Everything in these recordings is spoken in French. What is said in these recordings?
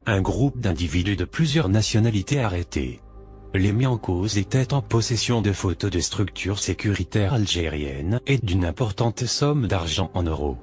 un groupe d'individus de plusieurs nationalités arrêtés. Les mis en cause étaient en possession de photos de structures sécuritaires algériennes et d'une importante somme d'argent en euros.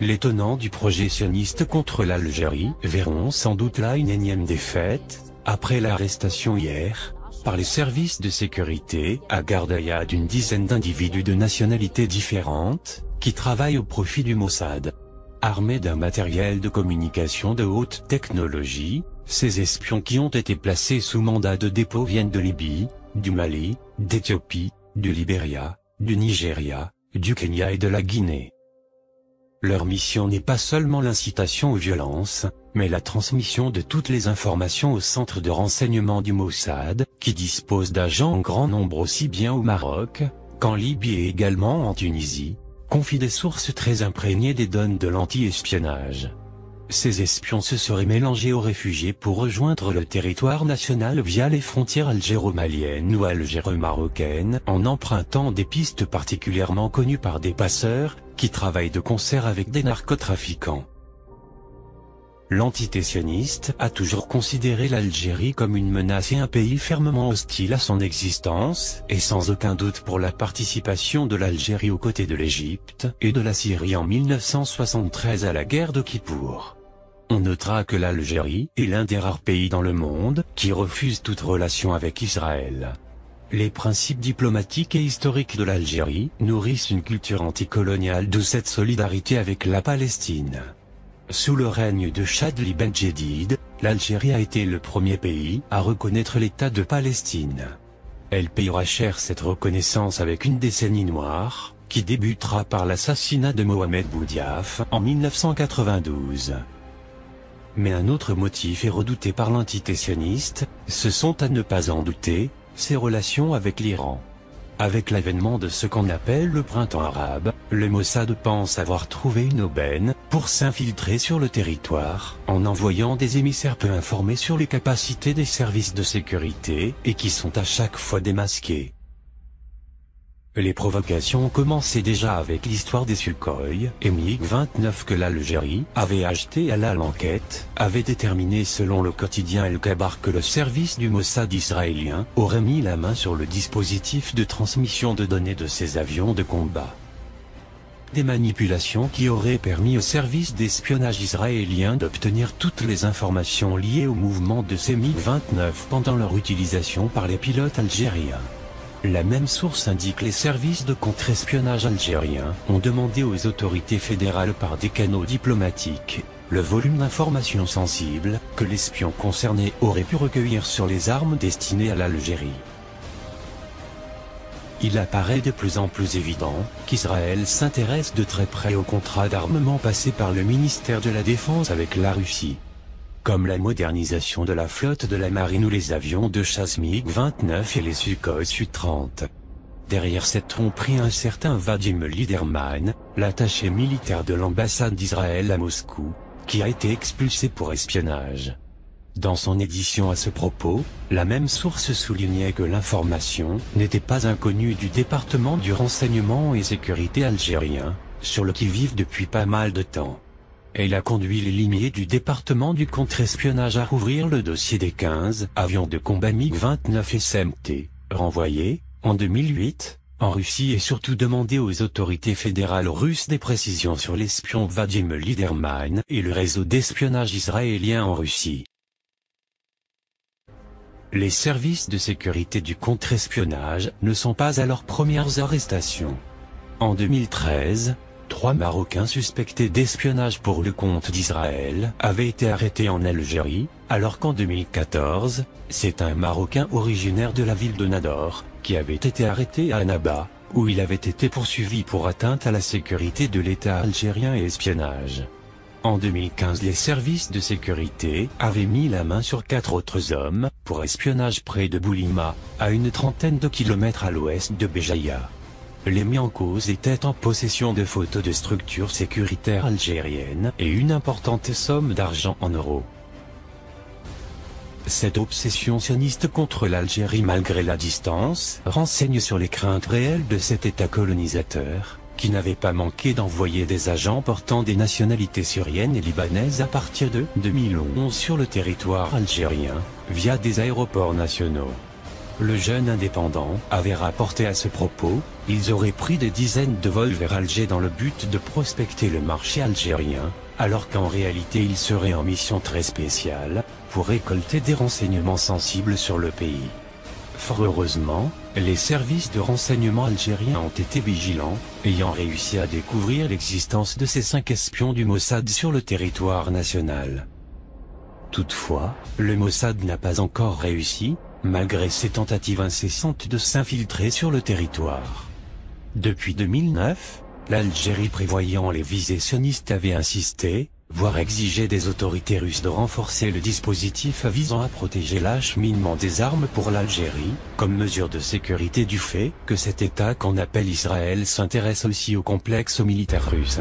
Les tenants du projet sioniste contre l'Algérie verront sans doute là une énième défaite, après l'arrestation hier, par les services de sécurité à Gardaïa d'une dizaine d'individus de nationalités différentes, qui travaillent au profit du Mossad. Armés d'un matériel de communication de haute technologie, ces espions qui ont été placés sous mandat de dépôt viennent de Libye, du Mali, d'Éthiopie, du Libéria, du Nigeria, du Kenya et de la Guinée. Leur mission n'est pas seulement l'incitation aux violences, mais la transmission de toutes les informations au centre de renseignement du Mossad, qui dispose d'agents en grand nombre aussi bien au Maroc, qu'en Libye et également en Tunisie, confie des sources très imprégnées des données de l'anti-espionnage. Ces espions se seraient mélangés aux réfugiés pour rejoindre le territoire national via les frontières algéro-maliennes ou algéro-marocaines en empruntant des pistes particulièrement connues par des passeurs, qui travaillent de concert avec des narcotrafiquants. L'entité sioniste a toujours considéré l'Algérie comme une menace et un pays fermement hostile à son existence, et sans aucun doute pour la participation de l'Algérie aux côtés de l'Égypte et de la Syrie en 1973 à la guerre de Kippour. On notera que l'Algérie est l'un des rares pays dans le monde qui refuse toute relation avec Israël. Les principes diplomatiques et historiques de l'Algérie nourrissent une culture anticoloniale, d'où cette solidarité avec la Palestine. Sous le règne de Chadli Ben Djedid, l'Algérie a été le premier pays à reconnaître l'État de Palestine. Elle payera cher cette reconnaissance avec une décennie noire, qui débutera par l'assassinat de Mohamed Boudiaf en 1992. Mais un autre motif est redouté par l'entité sioniste, ce sont à ne pas en douter, ses relations avec l'Iran. Avec l'avènement de ce qu'on appelle le printemps arabe, le Mossad pense avoir trouvé une aubaine pour s'infiltrer sur le territoire, en envoyant des émissaires peu informés sur les capacités des services de sécurité, et qui sont à chaque fois démasqués. Les provocations ont commencé déjà avec l'histoire des Sukhoi et MiG-29 que l'Algérie avait acheté à l'enquête, avait déterminé selon le quotidien El Khabar que le service du Mossad israélien aurait mis la main sur le dispositif de transmission de données de ces avions de combat. Des manipulations qui auraient permis au service d'espionnage israélien d'obtenir toutes les informations liées au mouvement de ces MiG-29 pendant leur utilisation par les pilotes algériens. La même source indique que les services de contre-espionnage algériens ont demandé aux autorités fédérales par des canaux diplomatiques le volume d'informations sensibles que l'espion concerné aurait pu recueillir sur les armes destinées à l'Algérie. Il apparaît de plus en plus évident qu'Israël s'intéresse de très près aux contrats d'armement passés par le ministère de la Défense avec la Russie, comme la modernisation de la flotte de la marine ou les avions de chasse MiG-29 et les Sukhoi Su-30. Derrière cette tromperie un certain Vadim Liderman, l'attaché militaire de l'ambassade d'Israël à Moscou, qui a été expulsé pour espionnage. Dans son édition à ce propos, la même source soulignait que l'information n'était pas inconnue du département du renseignement et sécurité algérien, sur le qui-vive depuis pas mal de temps. Elle a conduit les limiers du département du contre-espionnage à rouvrir le dossier des 15 avions de combat MiG-29 SMT, renvoyés, en 2008, en Russie et surtout demander aux autorités fédérales russes des précisions sur l'espion Vadim Liderman et le réseau d'espionnage israélien en Russie. Les services de sécurité du contre-espionnage ne sont pas à leurs premières arrestations. En 2013, 3 Marocains suspectés d'espionnage pour le compte d'Israël avaient été arrêtés en Algérie, alors qu'en 2014, c'est un Marocain originaire de la ville de Nador, qui avait été arrêté à Annaba, où il avait été poursuivi pour atteinte à la sécurité de l'État algérien et espionnage. En 2015, les services de sécurité avaient mis la main sur 4 autres hommes, pour espionnage près de Boulima, à une trentaine de kilomètres à l'ouest de Béjaïa. Les mis en cause étaient en possession de photos de structures sécuritaires algériennes et une importante somme d'argent en euros. Cette obsession sioniste contre l'Algérie malgré la distance renseigne sur les craintes réelles de cet État colonisateur, qui n'avait pas manqué d'envoyer des agents portant des nationalités syriennes et libanaises à partir de 2011 sur le territoire algérien, via des aéroports nationaux. Le jeune indépendant avait rapporté à ce propos, ils auraient pris des dizaines de vols vers Alger dans le but de prospecter le marché algérien, alors qu'en réalité ils seraient en mission très spéciale, pour récolter des renseignements sensibles sur le pays. Fort heureusement, les services de renseignement algériens ont été vigilants, ayant réussi à découvrir l'existence de ces 5 espions du Mossad sur le territoire national. Toutefois, le Mossad n'a pas encore réussi, malgré ses tentatives incessantes de s'infiltrer sur le territoire. Depuis 2009, l'Algérie prévoyant les visées sionistes avait insisté, voire exigé des autorités russes de renforcer le dispositif visant à protéger l'acheminement des armes pour l'Algérie, comme mesure de sécurité du fait que cet État qu'on appelle Israël s'intéresse aussi au complexe militaire russe.